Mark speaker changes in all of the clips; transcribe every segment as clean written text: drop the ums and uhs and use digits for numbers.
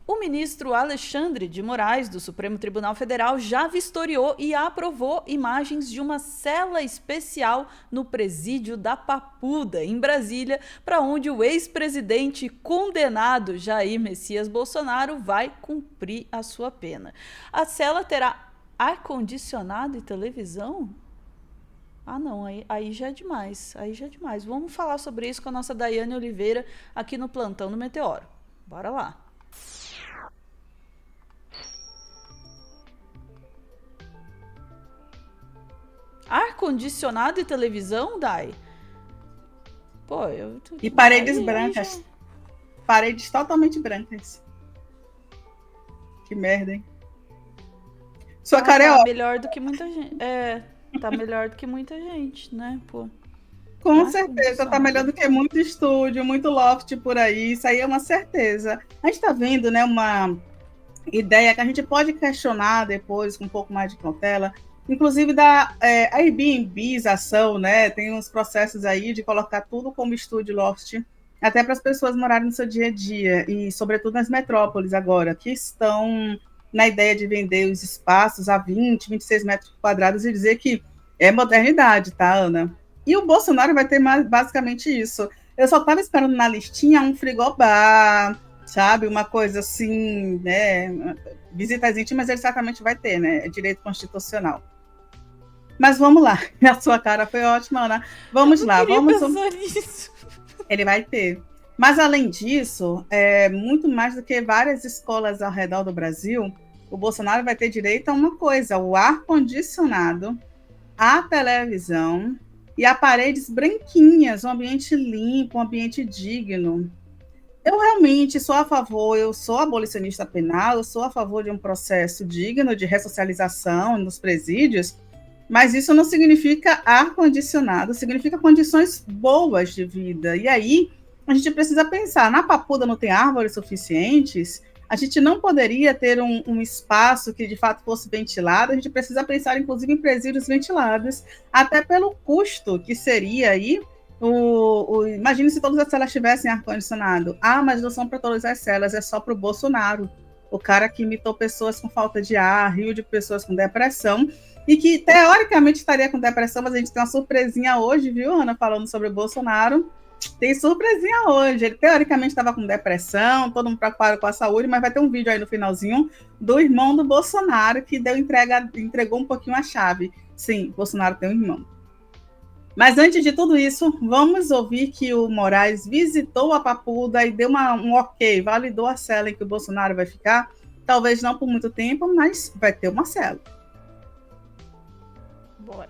Speaker 1: O ministro Alexandre de Moraes, do Supremo Tribunal Federal, já vistoriou e aprovou imagens de uma cela especial no presídio da Papuda, em Brasília, para onde o ex-presidente condenado Jair Messias Bolsonaro vai cumprir a sua pena. A cela terá ar-condicionado e televisão? Ah, não, aí já é demais, aí já é demais. Vamos falar sobre isso com a nossa Daiane Oliveira aqui no Plantão do Meteoro. Bora lá. Ar-condicionado e televisão, Dai? Pô, eu...
Speaker 2: E paredes brancas. Paredes totalmente brancas. Que merda, hein? Sua cara é
Speaker 1: tá
Speaker 2: ótima.
Speaker 1: melhor do que muita gente. Tá melhor do que muita gente, né, pô?
Speaker 2: Com certeza, tá melhor do que muito estúdio, muito loft por aí. Isso aí é uma certeza. A gente tá vendo, né, uma ideia que a gente pode questionar depois com um pouco mais de cautela, inclusive da Airbnbização, né? Tem uns processos aí de colocar tudo como estúdio loft, até para as pessoas morarem no seu dia a dia, e sobretudo nas metrópoles agora, que estão na ideia de vender os espaços a 20, 26 metros quadrados e dizer que é modernidade, tá, Ana? E o Bolsonaro vai ter basicamente isso. Eu só estava esperando na listinha um frigobar, sabe? Uma coisa assim, né? Visitas íntimas ele certamente vai ter, né? É direito constitucional. Mas vamos lá. A sua cara foi ótima, Ana. Vamos lá. Vamos
Speaker 1: nisso.
Speaker 2: Ele vai ter. Mas, além disso, muito mais do que várias escolas ao redor do Brasil, o Bolsonaro vai ter direito a uma coisa: o ar-condicionado, a televisão e a paredes branquinhas, um ambiente limpo, um ambiente digno. Eu realmente sou a favor, eu sou abolicionista penal, eu sou a favor de um processo digno de ressocialização nos presídios, mas isso não significa ar-condicionado, significa condições boas de vida. E aí a gente precisa pensar, na Papuda não tem árvores suficientes, a gente não poderia ter um espaço que de fato fosse ventilado, a gente precisa pensar inclusive em presídios ventilados, até pelo custo que seria aí. Imagine se todas as celas tivessem ar-condicionado. Ah, mas não são para todas as celas, é só para o Bolsonaro, o cara que imitou pessoas com falta de ar, riu de pessoas com depressão, e que teoricamente estaria com depressão, mas a gente tem uma surpresinha hoje, viu, Ana, falando sobre o Bolsonaro. Tem surpresinha hoje. Ele teoricamente estava com depressão, todo mundo preocupado com a saúde, mas vai ter um vídeo aí no finalzinho do irmão do Bolsonaro que entregou um pouquinho a chave. Sim, Bolsonaro tem um irmão. Mas antes de tudo isso, vamos ouvir que o Moraes visitou a Papuda e deu um ok, validou a cela em que o Bolsonaro vai ficar. Talvez não por muito tempo, mas vai ter uma cela.
Speaker 1: Bora.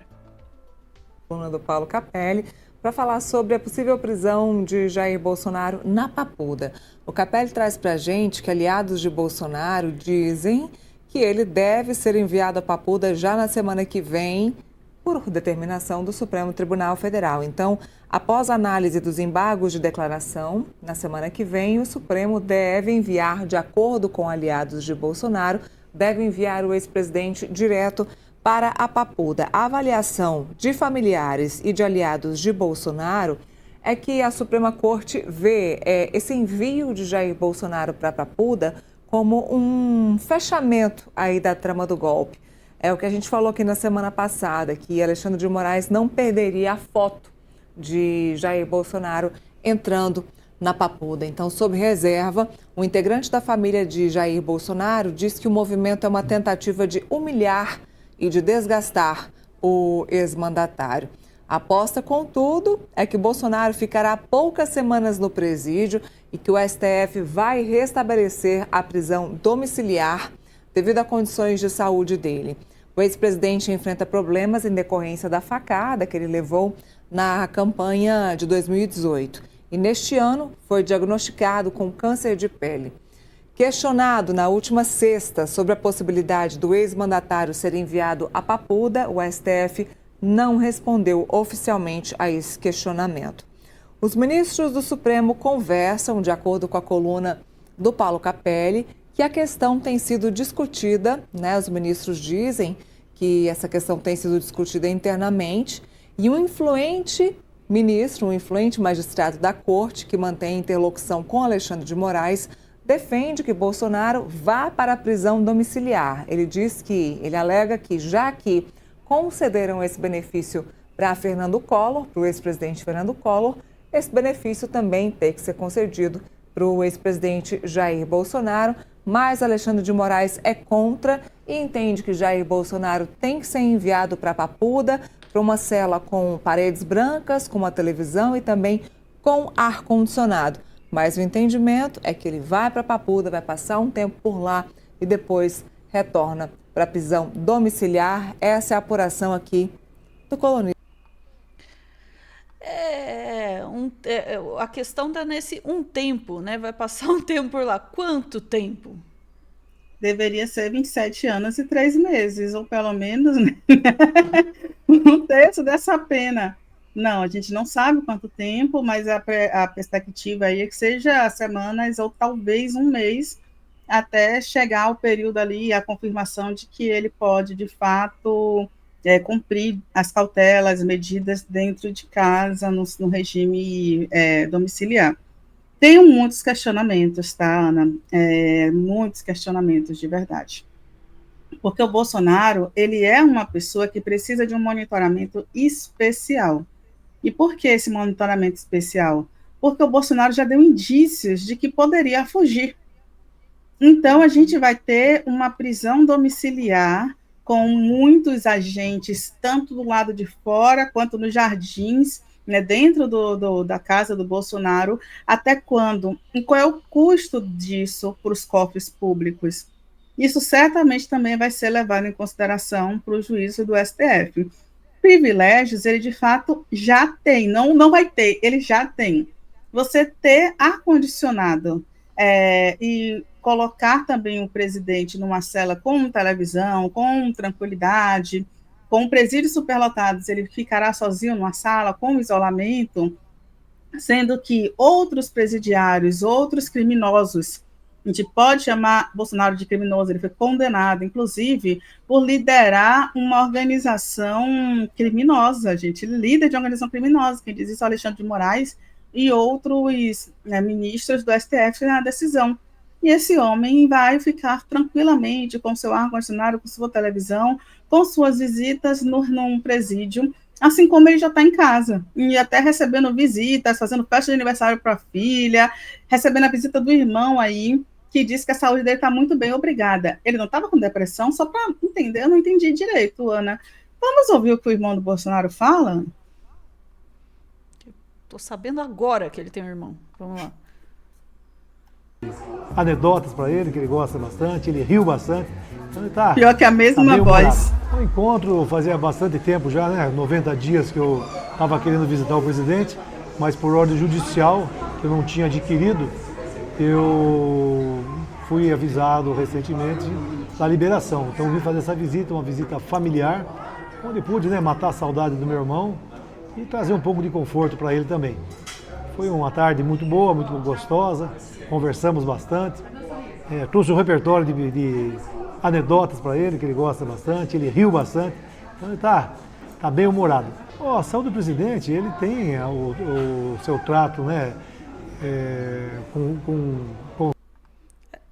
Speaker 3: Coluna do Paulo Capelli, para falar sobre a possível prisão de Jair Bolsonaro na Papuda. O Capelli traz para a gente que aliados de Bolsonaro dizem que ele deve ser enviado à Papuda já na semana que vem, por determinação do Supremo Tribunal Federal. Então, após a análise dos embargos de declaração, na semana que vem, o Supremo deve enviar, de acordo com aliados de Bolsonaro, deve enviar o ex-presidente direto para a Papuda. A avaliação de familiares e de aliados de Bolsonaro é que a Suprema Corte vê esse envio de Jair Bolsonaro para a Papuda como um fechamento aí da trama do golpe. É o que a gente falou aqui na semana passada, que Alexandre de Moraes não perderia a foto de Jair Bolsonaro entrando na Papuda. Então, sob reserva, um integrante da família de Jair Bolsonaro diz que o movimento é uma tentativa de humilhar e de desgastar o ex-mandatário. A aposta, contudo, é que Bolsonaro ficará poucas semanas no presídio e que o STF vai restabelecer a prisão domiciliar devido a condições de saúde dele. O ex-presidente enfrenta problemas em decorrência da facada que ele levou na campanha de 2018. E neste ano foi diagnosticado com câncer de pele. Questionado na última sexta sobre a possibilidade do ex-mandatário ser enviado à Papuda, o STF não respondeu oficialmente a esse questionamento. Os ministros do Supremo conversam, de acordo com a coluna do Paulo Capelli, que a questão tem sido discutida, né? Os ministros dizem que essa questão tem sido discutida internamente e um influente ministro, um influente magistrado da corte que mantém interlocução com Alexandre de Moraes, defende que Bolsonaro vá para a prisão domiciliar. Ele alega que, já que concederam esse benefício para Fernando Collor, para o ex-presidente Fernando Collor, esse benefício também tem que ser concedido para o ex-presidente Jair Bolsonaro, mas Alexandre de Moraes é contra e entende que Jair Bolsonaro tem que ser enviado para a Papuda, para uma cela com paredes brancas, com uma televisão e também com ar-condicionado. Mas o entendimento é que ele vai para a Papuda, vai passar um tempo por lá e depois retorna para a prisão domiciliar. Essa é a apuração aqui do colunista.
Speaker 1: A questão está nesse um tempo, né? Vai passar um tempo por lá. Quanto tempo?
Speaker 2: Deveria ser 27 anos e 3 meses, ou pelo menos, né? Um terço dessa pena. Não, a gente não sabe quanto tempo, mas a perspectiva aí é que seja semanas ou talvez um mês, até chegar ao período ali, a confirmação de que ele pode, de fato, cumprir as cautelas, medidas dentro de casa, no regime domiciliar. Tenho muitos questionamentos, tá, Ana? Muitos questionamentos, de verdade. Porque o Bolsonaro, ele é uma pessoa que precisa de um monitoramento especial. E por que esse monitoramento especial? Porque o Bolsonaro já deu indícios de que poderia fugir. Então, a gente vai ter uma prisão domiciliar com muitos agentes, tanto do lado de fora quanto nos jardins, né, dentro da casa do Bolsonaro. Até quando? E qual é o custo disso para os cofres públicos? Isso certamente também vai ser levado em consideração para o juízo do STF. Privilégios, ele de fato já tem, não vai ter, ele já tem. Você ter ar-condicionado e colocar também o presidente numa cela com televisão, com tranquilidade, com presídios superlotados, ele ficará sozinho numa sala com isolamento, sendo que outros presidiários, outros criminosos, a gente pode chamar Bolsonaro de criminoso, ele foi condenado, inclusive, por liderar uma organização criminosa, gente, ele é líder de uma organização criminosa, quem diz isso é o Alexandre de Moraes e outros ministros do STF na decisão. E esse homem vai ficar tranquilamente com seu ar-condicionado, com sua televisão, com suas visitas num presídio, assim como ele já está em casa, e até recebendo visitas, fazendo festa de aniversário para a filha, recebendo a visita do irmão aí, que diz que a saúde dele está muito bem, obrigada. Ele não estava com depressão? Só para entender, eu não entendi direito, Ana. Vamos ouvir o que o irmão do Bolsonaro fala?
Speaker 1: Estou sabendo agora que ele tem um irmão. Vamos lá.
Speaker 4: Anedotas para ele, que ele gosta bastante, ele riu bastante. Então ele tá,
Speaker 2: pior que a mesma voz.
Speaker 4: O encontro fazia bastante tempo já, né? 90 dias que eu estava querendo visitar o presidente, mas por ordem judicial, que eu não tinha adquirido, eu fui avisado recentemente da liberação. Então eu vim fazer essa visita, uma visita familiar, onde pude, né, matar a saudade do meu irmão e trazer um pouco de conforto para ele também. Foi uma tarde muito boa, muito gostosa, conversamos bastante, trouxe um repertório de anedotas para ele, que ele gosta bastante, ele riu bastante, então ele tá bem humorado. A saúde do presidente, ele tem o seu trato, né, com...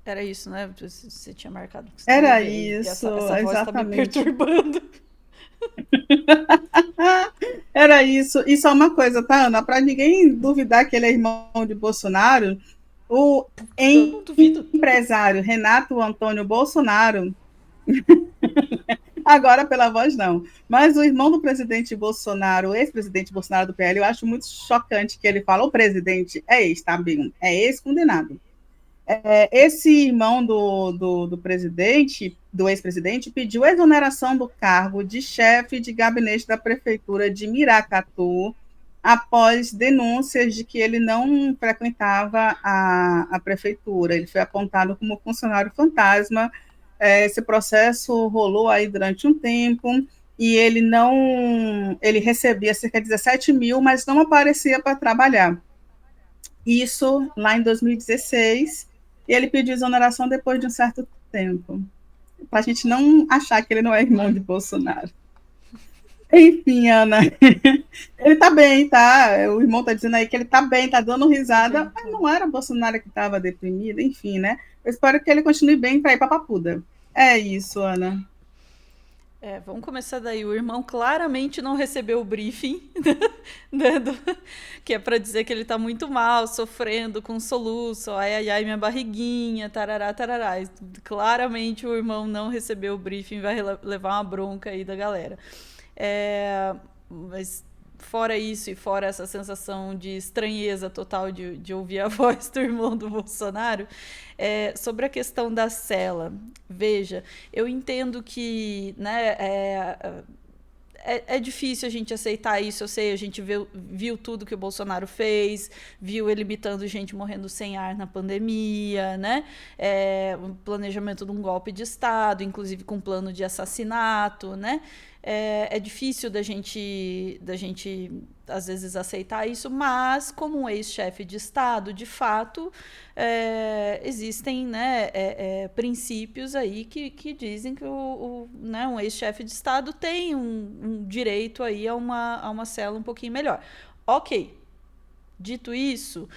Speaker 1: Era isso, né? Você tinha marcado.
Speaker 2: Era isso,
Speaker 1: essa voz
Speaker 2: exatamente.
Speaker 1: tá me perturbando.
Speaker 2: Era isso. E só uma coisa, tá, Ana? Para ninguém duvidar que ele é irmão de Bolsonaro, o empresário Renato Antônio Bolsonaro, agora pela voz não, mas o irmão do presidente Bolsonaro, o ex-presidente Bolsonaro do PL, eu acho muito chocante que ele fala, o presidente é ex, tá bem? É ex-condenado. Esse irmão do presidente, do ex-presidente, pediu exoneração do cargo de chefe de gabinete da prefeitura de Miracatu, após denúncias de que ele não frequentava a prefeitura. Ele foi apontado como funcionário fantasma. Esse processo rolou aí durante um tempo, e ele recebia cerca de 17 mil, mas não aparecia para trabalhar. Isso lá em 2016, e ele pediu exoneração depois de um certo tempo, para a gente não achar que ele não é irmão de Bolsonaro. Enfim, Ana, ele tá bem, tá? O irmão tá dizendo aí que ele tá bem, tá dando risada, mas não era Bolsonaro que tava deprimido, enfim, né? Eu espero que ele continue bem para ir pra Papuda. É isso, Ana.
Speaker 1: Vamos começar daí. O irmão claramente não recebeu o briefing, que é para dizer que ele tá muito mal, sofrendo com soluço, ai, ai, ai, minha barriguinha, tarará, tarará. Claramente o irmão não recebeu o briefing, vai levar uma bronca aí da galera. Mas fora isso e fora essa sensação de estranheza total de ouvir a voz do irmão do Bolsonaro, sobre a questão da cela. Veja, eu entendo que, né, é difícil a gente aceitar isso, eu sei, a gente viu tudo que o Bolsonaro fez, viu ele imitando gente morrendo sem ar na pandemia, né? O planejamento de um golpe de Estado, inclusive com plano de assassinato, né? É difícil da gente, às vezes, aceitar isso, mas, como um ex-chefe de Estado, de fato, existem, né, princípios aí que dizem que né, um ex-chefe de Estado tem um direito aí a uma cela um pouquinho melhor. Ok. Dito isso,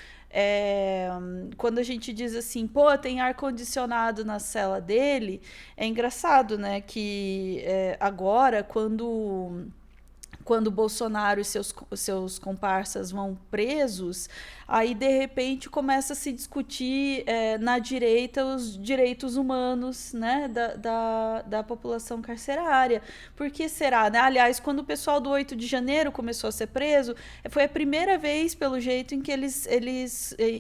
Speaker 1: quando a gente diz assim, pô, tem ar-condicionado na cela dele, é engraçado, né? Que agora, quando Bolsonaro e seus comparsas vão presos, aí de repente começa a se discutir na direita os direitos humanos, né, da população carcerária. Por que será? Né? Aliás, quando o pessoal do 8 de janeiro começou a ser preso, foi a primeira vez, pelo jeito, em que eles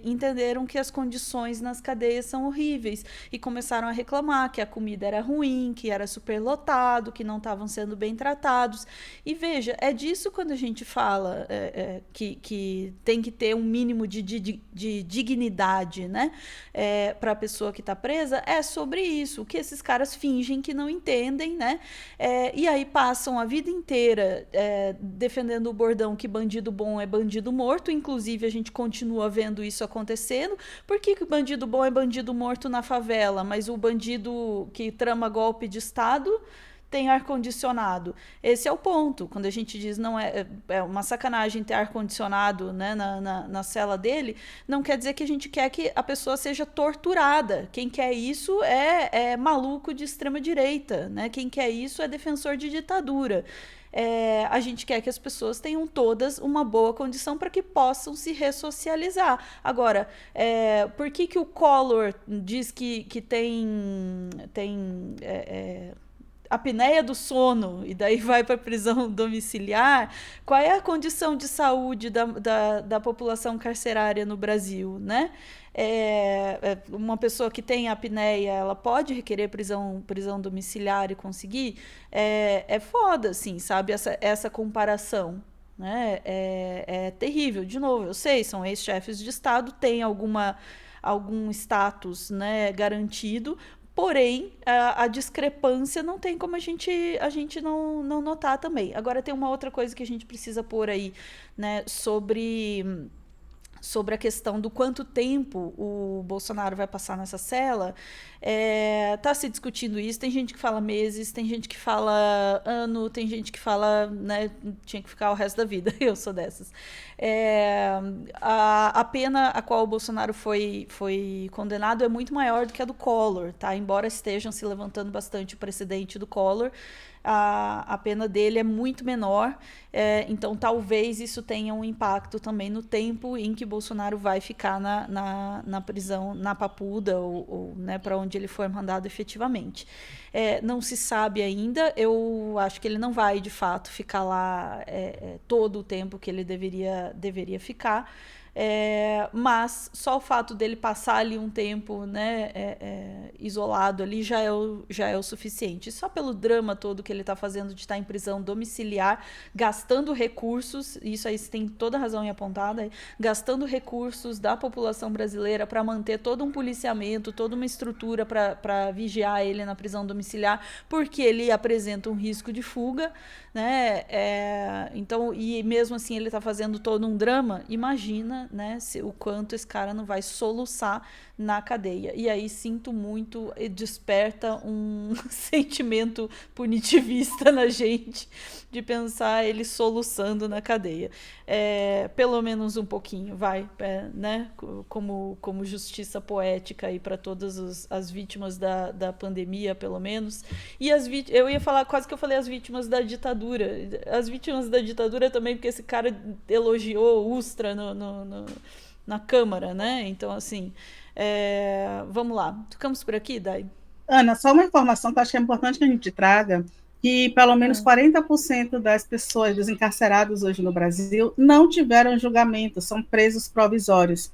Speaker 1: entenderam que as condições nas cadeias são horríveis e começaram a reclamar que a comida era ruim, que era superlotado, que não estavam sendo bem tratados. E veja, é disso quando a gente fala que tem que ter um mínimo de dignidade, né, para a pessoa que está presa, é sobre isso, que esses caras fingem que não entendem, né, e aí passam a vida inteira defendendo o bordão que bandido bom é bandido morto, inclusive a gente continua vendo isso acontecendo. Por que bandido bom é bandido morto na favela, mas o bandido que trama golpe de Estado tem ar-condicionado? Esse é o ponto. Quando a gente diz não é uma sacanagem ter ar-condicionado, né, na cela dele, não quer dizer que a gente quer que a pessoa seja torturada. Quem quer isso é maluco de extrema-direita, né? Quem quer isso é defensor de ditadura. A gente quer que as pessoas tenham todas uma boa condição para que possam se ressocializar. Agora, por que o Collor diz que tem apneia do sono e daí vai para a prisão domiciliar? Qual é a condição de saúde da população carcerária no Brasil, né? Uma pessoa que tem apneia, ela pode requerer prisão domiciliar e conseguir? É foda, assim, sabe? Essa comparação, né? É terrível. De novo, eu sei, são ex-chefes de Estado, têm algum status, né, garantido. Porém, a discrepância não tem como a gente não notar também. Agora, tem uma outra coisa que a gente precisa pôr aí, né, sobre a questão do quanto tempo o Bolsonaro vai passar nessa cela. Tá se discutindo isso, tem gente que fala meses, tem gente que fala ano, tem gente que fala, né, tinha que ficar o resto da vida. Eu sou dessas. A pena a qual o Bolsonaro foi condenado é muito maior do que a do Collor, tá? Embora estejam se levantando bastante o precedente do Collor, a pena dele é muito menor, então talvez isso tenha um impacto também no tempo em que Bolsonaro vai ficar na prisão, na Papuda, ou né, para onde ele for mandado efetivamente. Não se sabe ainda, eu acho que ele não vai de fato ficar lá todo o tempo que ele deveria ficar. Mas só o fato dele passar ali um tempo, né, isolado ali já é o suficiente. Só pelo drama todo que ele está fazendo de estar em prisão domiciliar, gastando recursos, isso aí você tem toda a razão em apontar, né, gastando recursos da população brasileira para manter todo um policiamento, toda uma estrutura para vigiar ele na prisão domiciliar, porque ele apresenta um risco de fuga, né? Então, e mesmo assim ele está fazendo todo um drama. Imagina imagina, né, o quanto esse cara não vai soluçar na cadeia. E aí sinto muito, desperta um sentimento punitivista na gente de pensar ele soluçando na cadeia. Pelo menos um pouquinho, né, como justiça poética aí para todas as vítimas da pandemia, pelo menos. E eu ia falar, quase que eu falei as vítimas da ditadura. As vítimas da ditadura também, porque esse cara elogiou Ustra na Câmara, né? Então, assim, vamos lá. Ficamos por aqui, Dai?
Speaker 2: Ana, só uma informação que eu acho que é importante que a gente traga, que pelo menos 40% das pessoas, dos encarcerados hoje no Brasil, não tiveram julgamento, são presos provisórios.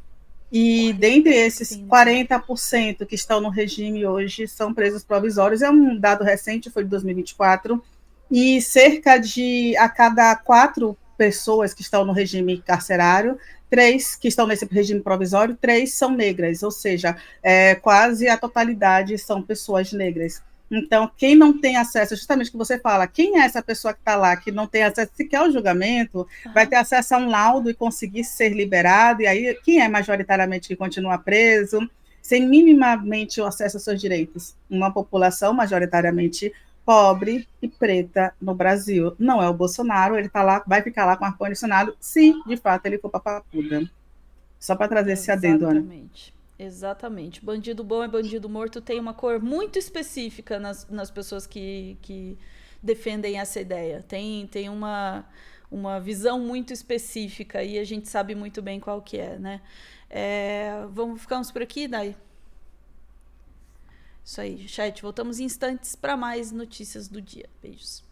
Speaker 2: E dentre esses 40% que estão no regime hoje são presos provisórios, é um dado recente, foi de 2024, e cerca de a cada 4 pessoas que estão no regime carcerário, 3 que estão nesse regime provisório, 3 são negras, ou seja, quase a totalidade são pessoas negras. Então, quem não tem acesso, justamente o que você fala, quem é essa pessoa que está lá, que não tem acesso sequer ao julgamento, vai ter acesso a um laudo e conseguir ser liberado, e aí quem é majoritariamente que continua preso, sem minimamente o acesso aos seus direitos? Uma população majoritariamente pobre e preta no Brasil. Não é o Bolsonaro, ele tá lá, vai ficar lá com ar-condicionado, se de fato ele for para Papuda. Só para trazer esse adendo, Ana.
Speaker 1: Exatamente. Bandido bom é bandido morto, tem uma cor muito específica nas pessoas que defendem essa ideia. Tem uma visão muito específica e a gente sabe muito bem qual que é, né? Ficamos por aqui, Dai? Isso aí, chat. Voltamos em instantes para mais notícias do dia. Beijos.